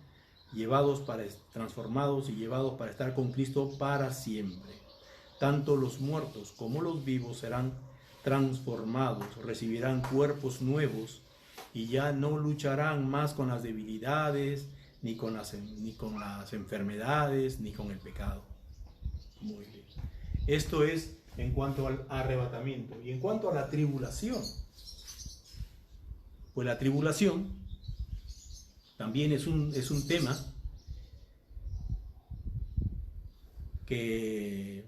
transformados y llevados para estar con Cristo para siempre. Tanto los muertos como los vivos serán transformados, recibirán cuerpos nuevos y ya no lucharán más con las debilidades, ni con las enfermedades, ni con el pecado. Muy bien. Esto es en cuanto al arrebatamiento. Y en cuanto a la tribulación, pues la tribulación también es un tema que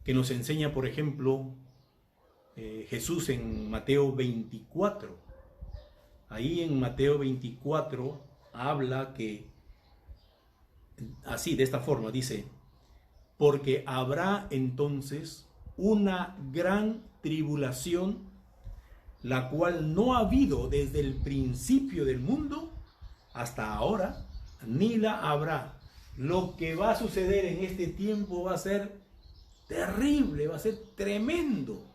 nos enseña, por ejemplo, Jesús en Mateo 24. Ahí en Mateo 24 habla que, así, de esta forma, dice, porque habrá entonces una gran tribulación, la cual no ha habido desde el principio del mundo hasta ahora, ni la habrá. Lo que va a suceder en este tiempo va a ser terrible, va a ser tremendo.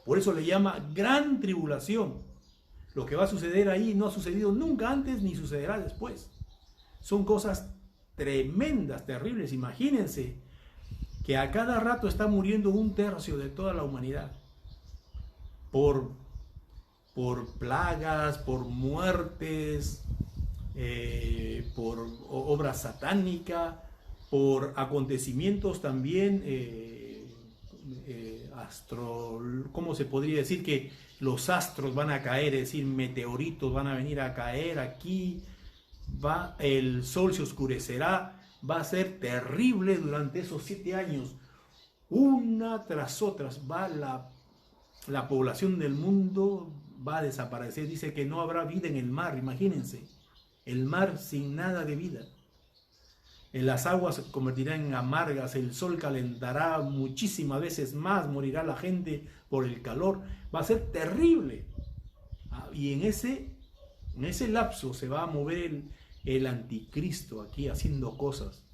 Por eso le llama gran tribulación. Lo que va a suceder ahí no ha sucedido nunca antes ni sucederá después. Son cosas tremendas, terribles. Imagínense que a cada rato está muriendo 1/3 de toda la humanidad. Por plagas, por muertes, por obra satánica, por acontecimientos también ¿cómo se podría decir? Que los astros van a caer, es decir, meteoritos van a venir a caer aquí, el sol se oscurecerá, va a ser terrible durante esos 7 años. una tras otras va la población del mundo va a desaparecer. Dice que no habrá vida en el mar, imagínense, el mar sin nada de vida. Las aguas se convertirán en amargas, el sol calentará muchísimas veces más, morirá la gente por el calor, va a ser terrible. Y en ese lapso se va a mover el anticristo aquí haciendo cosas.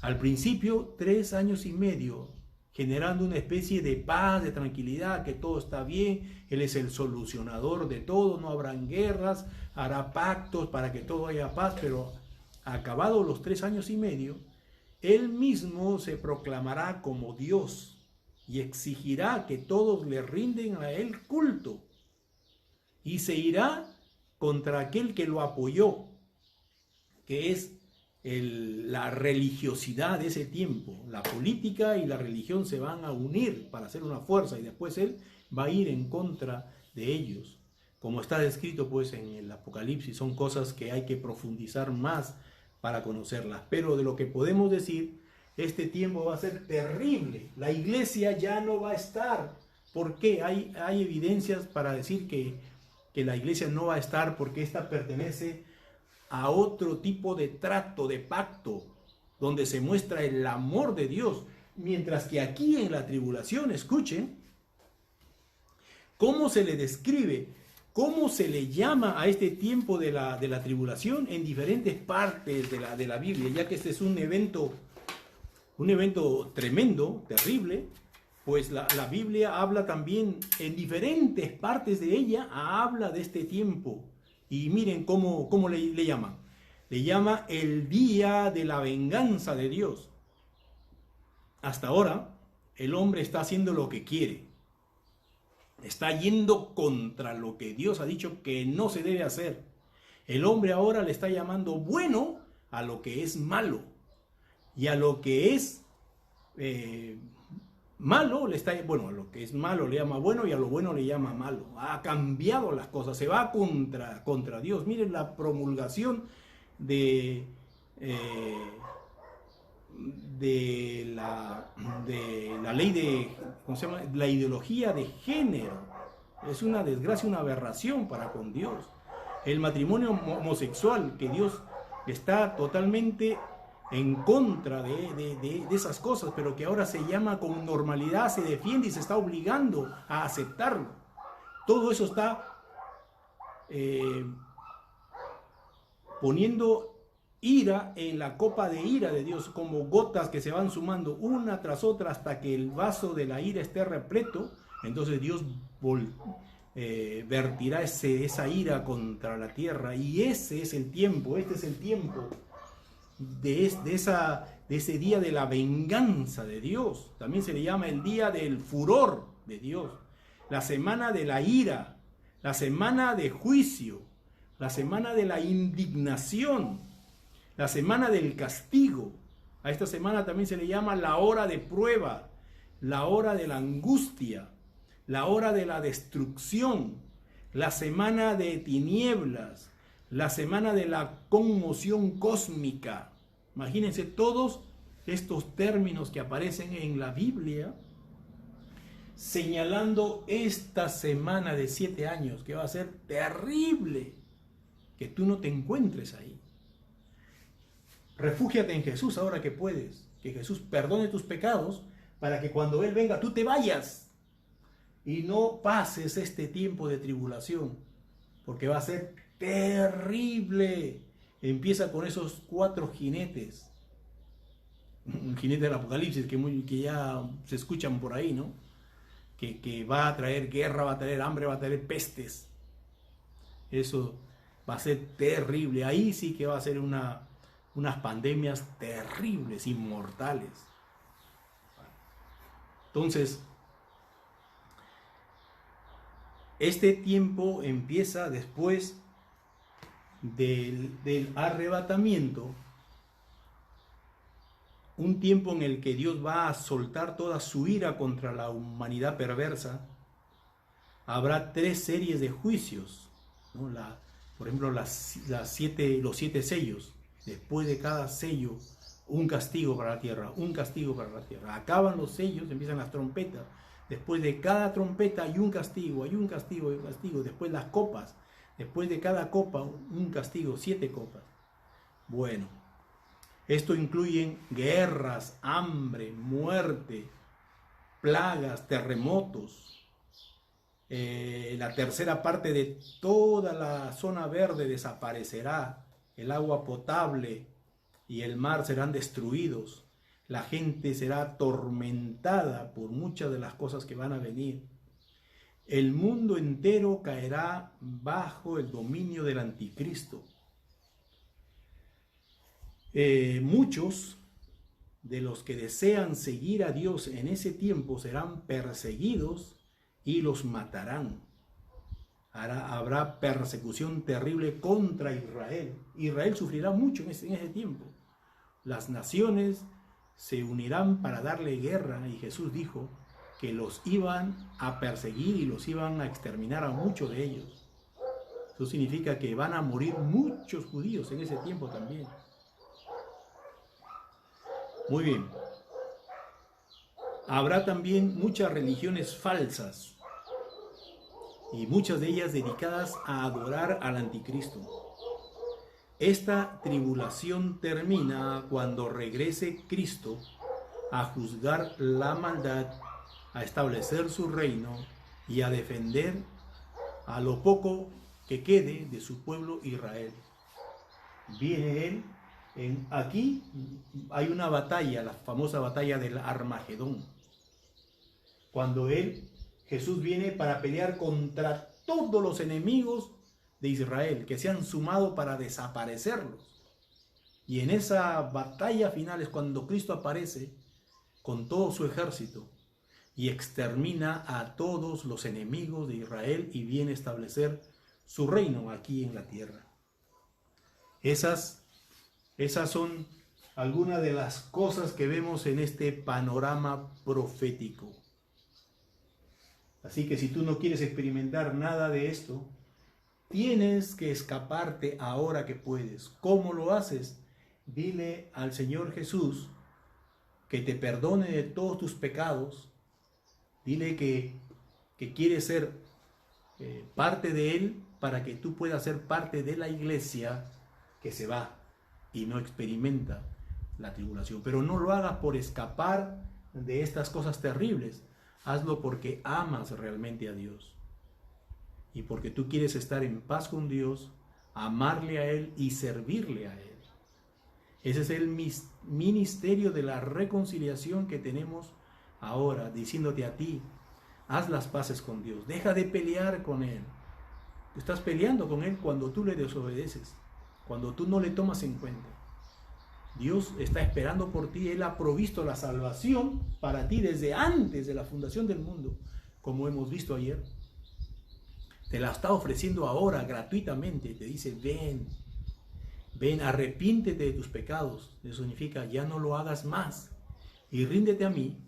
Al principio, 3 años y medio, generando una especie de paz, de tranquilidad, que todo está bien, Él es el solucionador de todo, no habrán guerras, hará pactos para que todo haya paz, pero acabados los 3 años y medio, Él mismo se proclamará como Dios y exigirá que todos le rinden a Él culto y se irá contra aquel que lo apoyó, que es la religiosidad de ese tiempo. La política y la religión se van a unir para hacer una fuerza y después Él va a ir en contra de ellos. Como está descrito pues en el Apocalipsis, son cosas que hay que profundizar más para conocerlas. Pero de lo que podemos decir, este tiempo va a ser terrible. La iglesia ya no va a estar. ¿Por qué? Hay evidencias para decir que la iglesia no va a estar porque esta pertenece a otro tipo de trato, de pacto, donde se muestra el amor de Dios. Mientras que aquí en la tribulación, escuchen, cómo se le describe, cómo se le llama a este tiempo de la tribulación en diferentes partes de la Biblia, ya que este es un evento tremendo, terrible, pues la Biblia habla también en diferentes partes de ella, habla de este tiempo. Y miren cómo le llama. Le llama el día de la venganza de Dios. Hasta ahora, el hombre está haciendo lo que quiere. Está yendo contra lo que Dios ha dicho que no se debe hacer. El hombre ahora le está llamando bueno a lo que es malo. Y a lo que es malo, a lo que es malo le llama bueno y a lo bueno le llama malo. Ha cambiado las cosas, se va contra Dios. Miren la promulgación de la ley de, ¿cómo se llama? La ideología de género. Es una desgracia, una aberración para con Dios. El matrimonio homosexual, que Dios está totalmente en contra de esas cosas, pero que ahora se llama con normalidad, se defiende y se está obligando a aceptarlo. Todo eso está poniendo ira en la copa de ira de Dios, como gotas que se van sumando una tras otra hasta que el vaso de la ira esté repleto. Entonces Dios vertirá esa ira contra la tierra, y ese es el tiempo, este es el tiempo de ese día de la venganza de Dios. También se le llama el día del furor de Dios, la semana de la ira, la semana de juicio, la semana de la indignación, la semana del castigo. A esta semana también se le llama la hora de prueba, la hora de la angustia, la hora de la destrucción, la semana de tinieblas, la semana de la conmoción cósmica. Imagínense todos estos términos que aparecen en la Biblia señalando esta semana de 7 años que va a ser terrible, que tú no te encuentres ahí. Refúgiate en Jesús ahora que puedes, que Jesús perdone tus pecados para que cuando Él venga tú te vayas y no pases este tiempo de tribulación, porque va a ser terrible. Empieza con esos 4 jinetes, un jinete del Apocalipsis que ya se escuchan por ahí, ¿no? Que va a traer guerra, va a traer hambre, va a traer pestes. Eso va a ser terrible. Ahí sí que va a ser unas pandemias terribles, inmortales. Entonces, este tiempo empieza después del arrebatamiento, un tiempo en el que Dios va a soltar toda su ira contra la humanidad perversa. Habrá 3 series de juicios, ¿no? Por ejemplo, los 7 sellos. Después de cada sello, un castigo para la tierra, un castigo para la tierra. Acaban los sellos, empiezan las trompetas. Después de cada trompeta hay un castigo, hay un castigo, hay un castigo. Después las copas, después de cada copa un castigo, 7 copas. Bueno, esto incluye guerras, hambre, muerte, plagas, terremotos. La tercera parte de toda la zona verde desaparecerá. El agua potable y el mar serán destruidos. La gente será atormentada por muchas de las cosas que van a venir. El mundo entero caerá bajo el dominio del anticristo. Muchos de los que desean seguir a Dios en ese tiempo serán perseguidos y los matarán. Habrá persecución terrible contra Israel. Israel sufrirá mucho en ese tiempo. Las naciones se unirán para darle guerra, y Jesús dijo que los iban a perseguir y los iban a exterminar a muchos de ellos. Eso significa que van a morir muchos judíos en ese tiempo también. Muy bien. Habrá también muchas religiones falsas y muchas de ellas dedicadas a adorar al anticristo. Esta tribulación termina cuando regrese Cristo a juzgar la maldad, a establecer su reino y a defender a lo poco que quede de su pueblo Israel. Viene Él. Aquí hay una batalla, la famosa batalla del Armagedón, cuando Jesús viene para pelear contra todos los enemigos de Israel que se han sumado para desaparecerlos. Y en esa batalla final es cuando Cristo aparece con todo su ejército y extermina a todos los enemigos de Israel y viene a establecer su reino aquí en la tierra. Esas son algunas de las cosas que vemos en este panorama profético. Así que si tú no quieres experimentar nada de esto, tienes que escaparte ahora que puedes. ¿Cómo lo haces? Dile al Señor Jesús que te perdone de todos tus pecados. Dile que quieres ser parte de Él para que tú puedas ser parte de la iglesia que se va y no experimenta la tribulación. Pero no lo hagas por escapar de estas cosas terribles. Hazlo porque amas realmente a Dios y porque tú quieres estar en paz con Dios, amarle a Él y servirle a Él. Ese es el ministerio de la reconciliación que tenemos ahora, diciéndote a ti, haz las paces con Dios, deja de pelear con Él. Estás peleando con Él cuando tú le desobedeces, cuando tú no le tomas en cuenta. Dios está esperando por ti. Él ha provisto la salvación para ti desde antes de la fundación del mundo, como hemos visto ayer. Te la está ofreciendo ahora gratuitamente. Te dice, ven, arrepíntete de tus pecados. Eso significa, ya no lo hagas más y ríndete a mí.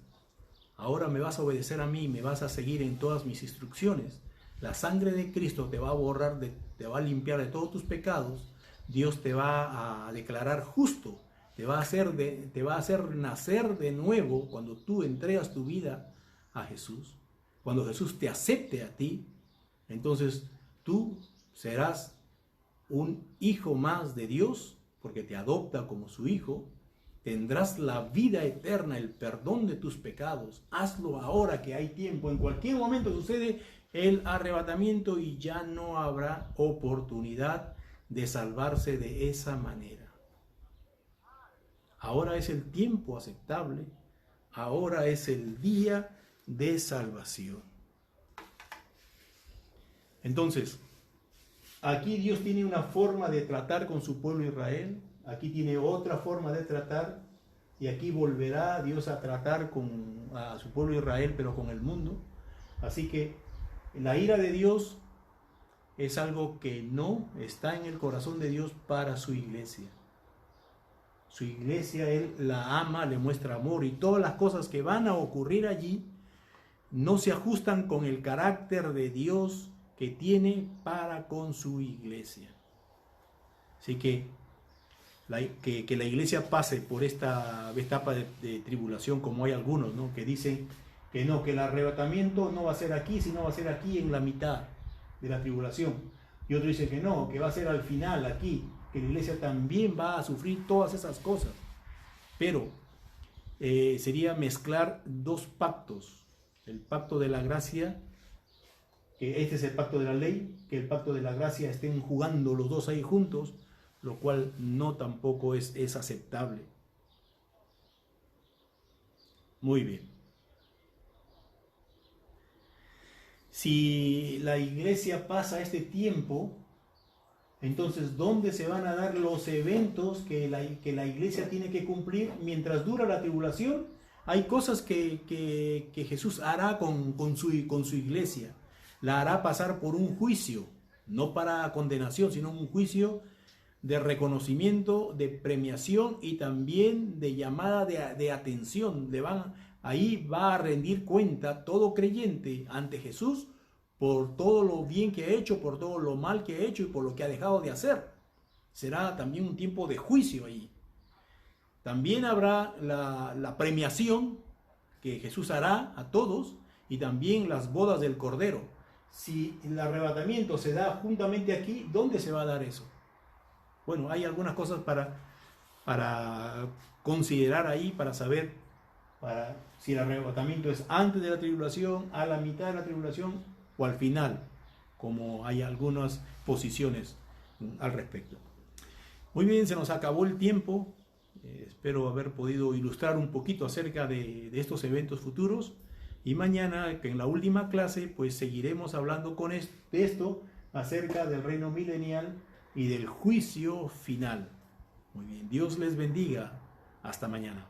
Ahora me vas a obedecer a mí, me vas a seguir en todas mis instrucciones. La sangre de Cristo te va a borrar, te va a limpiar de todos tus pecados. Dios te va a declarar justo. Te va a hacer nacer de nuevo cuando tú entregas tu vida a Jesús. Cuando Jesús te acepte a ti, entonces tú serás un hijo más de Dios, porque te adopta como su hijo. Tendrás la vida eterna, el perdón de tus pecados. Hazlo ahora que hay tiempo. En cualquier momento sucede el arrebatamiento y ya no habrá oportunidad de salvarse de esa manera. Ahora es el tiempo aceptable. Ahora es el día de salvación. Entonces, aquí Dios tiene una forma de tratar con su pueblo Israel. Aquí tiene otra forma de tratar. Y aquí volverá Dios a tratar a su pueblo Israel, pero con el mundo. Así que la ira de Dios es algo que no está en el corazón de Dios para su iglesia. Su iglesia, Él la ama, le muestra amor, y todas las cosas que van a ocurrir allí no se ajustan con el carácter de Dios que tiene para con su iglesia. Así que que la iglesia pase por esta etapa de tribulación, como hay algunos, ¿no?, que dicen que no, que el arrebatamiento no va a ser aquí, sino va a ser aquí en la mitad de la tribulación. Y otros dicen que no, que va a ser al final, aquí, que la iglesia también va a sufrir todas esas cosas. Pero sería mezclar dos pactos: el pacto de la gracia, que este es el pacto de la ley, que el pacto de la gracia estén jugando los dos ahí juntos, lo cual no tampoco es aceptable. Muy bien. Si la iglesia pasa este tiempo, entonces, ¿dónde se van a dar los eventos que la iglesia tiene que cumplir mientras dura la tribulación? Hay cosas que Jesús hará con su iglesia. La hará pasar por un juicio, no para condenación, sino un juicio de reconocimiento, de premiación y también de llamada de atención. Ahí va a rendir cuenta todo creyente ante Jesús por todo lo bien que ha hecho, por todo lo mal que ha hecho y por lo que ha dejado de hacer. Será también un tiempo de juicio ahí. También habrá la premiación que Jesús hará a todos y también las bodas del Cordero. Si el arrebatamiento se da juntamente aquí, ¿dónde se va a dar eso? Bueno, hay algunas cosas para considerar ahí, para saber si el arrebatamiento es antes de la tribulación, a la mitad de la tribulación o al final, como hay algunas posiciones al respecto. Muy bien, se nos acabó el tiempo. Espero haber podido ilustrar un poquito acerca de estos eventos futuros. Y mañana, que en la última clase, pues seguiremos hablando de esto acerca del reino milenial y del juicio final. Muy bien, Dios les bendiga. Hasta mañana.